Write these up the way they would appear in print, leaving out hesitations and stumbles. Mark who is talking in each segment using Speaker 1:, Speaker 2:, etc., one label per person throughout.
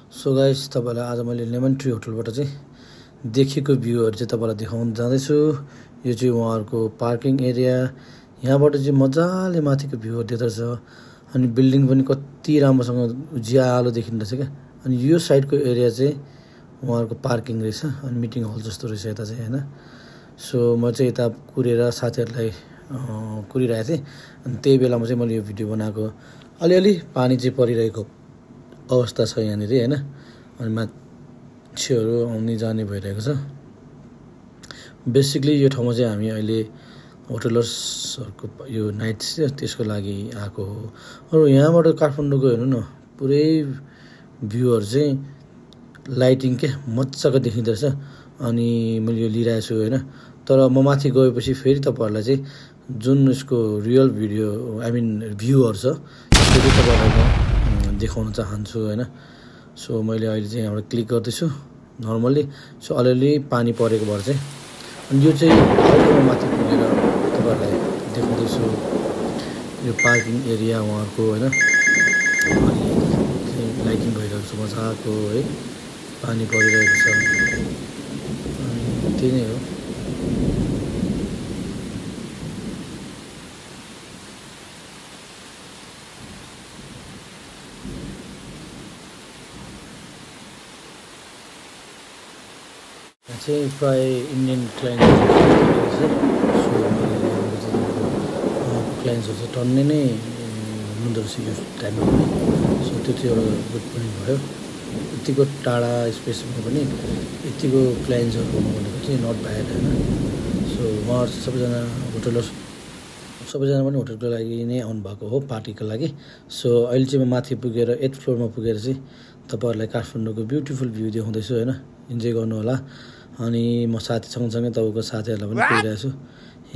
Speaker 1: So guys तपाईलाई आज मैले लेमन ट्री होटलबाट चाहिँ देखेको भ्यूहरु चाहिँ तपाईलाई देखाउन जाँदैछु। यो चाहिँ उहाँहरुको पार्किङ एरिया। यहाँबाट चाहिँ मजाले माथिको भ्यूहरु देख्दै छ अनि बिल्डिङ पनि कति राम्रोसँग उज्यालो देखिन्छ क्या। अनि यो साइडको एरिया चाहिँ उहाँहरुको पार्किङ रहेछ अनि मिटिङ हल जस्तो रहेछ यता चाहिँ हैन। सो म चाहिँ यता कुरेर साथीहरुलाई कुरिरहेको थिएँ अनि त्यही बेलामा चाहिँ मैले यो भिडियो बनाएको। अलिअलि पानी चाहिँ परिरहेको अवस्था छ यहाँनिर हैन। अनि मान्छेहरु आउने जाने भइरहेको छ। बेसिकली यो ठाउँमा चाहिँ हामी अहिले होटलर्सहरुको यो नाइट त्यसको लागि आएको हो। अरु यहाँबाट काठमाडौँको हेर्नु न पुरै भ्यूहरु चाहिँ लाइटिङ के मज्जाको देखिँदै छ। अनि मैले यो लिइरहेको छु हैन। तर म माथि गएपछि फेरि तपाईहरुलाई चाहिँ जुन यसको रियल भिडियो आई मिन भ्यूहरु छ त्यो चाहिँ तपाईहरुलाई म देखाउन चाहन्छु हैन। सो मैले अहिले चाहिँ यहाँबाट क्लिक गर्दैछु नर्मली। सो अलिअलि पानी परेको भएर चाहिँ अनि यो चाहिँ हल्का माथि पुगेर तपाईहरुलाई देखाउँदैछु यो पार्किङ एरिया उहाँहरुको हैन। अनि लाइटिङ भइरहेको छ मजाको है, पानी परिरहेको छ अनि त्यही नै हो। चाहिँ प्राय इन्डियन क्लाइन्ट्स छ। सो क्लाइन्ट्सहरु चाहिँ टन्नै नै हुँदो रहेछ यो टाइममा पनि। सो त्यो चाहिँ एउटा गुड पनि भयो। यतिको टाढा स्पेसमा पनि यतिको क्लाइन्ट्सहरु हुनु भनेको चाहिँ नट ब्याड हैन। सो उहाँहरु सबैजना होटलर्स सबैजना पनि होटलको लागि नै आउनु भएको हो, पार्टीको लागि। सो अहिले चाहिँ म माथि पुगेर 8th फ्लोरमा पुगेर चाहिँ तपाईहरुलाई काठमाडौँको ब्युटिफुल भ्यू देखाउँदैछु हैन। इन्जोय गर्नु होला। अनि म साथी सँगसँगै तपाईको साथीहरुलाई पनि पुगिरहेको छु।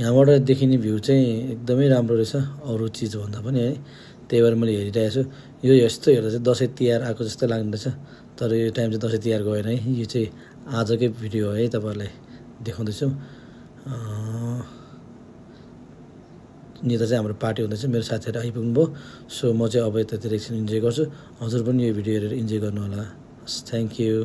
Speaker 1: यहाँबाट देखिने भ्यू चाहिँ एकदमै राम्रो रहेछ अरु चीज भन्दा पनि है। त्यही भएर मैले हेरिरहेको छु। यो यस्तो हेर्दा चाहिँ दशैं तिहार आएको जस्तै लाग्दैछ। तर यो टाइम चाहिँ दशैं तिहार गएन है। यो चाहिँ आजकै भिडियो है, तपाईहरुलाई देखाउँदैछु। यता चाहिँ हाम्रो पार्टी हुँदैछ, मेरो साथीहरु आइपुग्नु भयो। सो म चाहिँ अब यतातिर एकछिन इन्जोय गर्छु। हजुर पनि यो भिडियो हेरेर इन्जोय गर्नु होला। Thank you.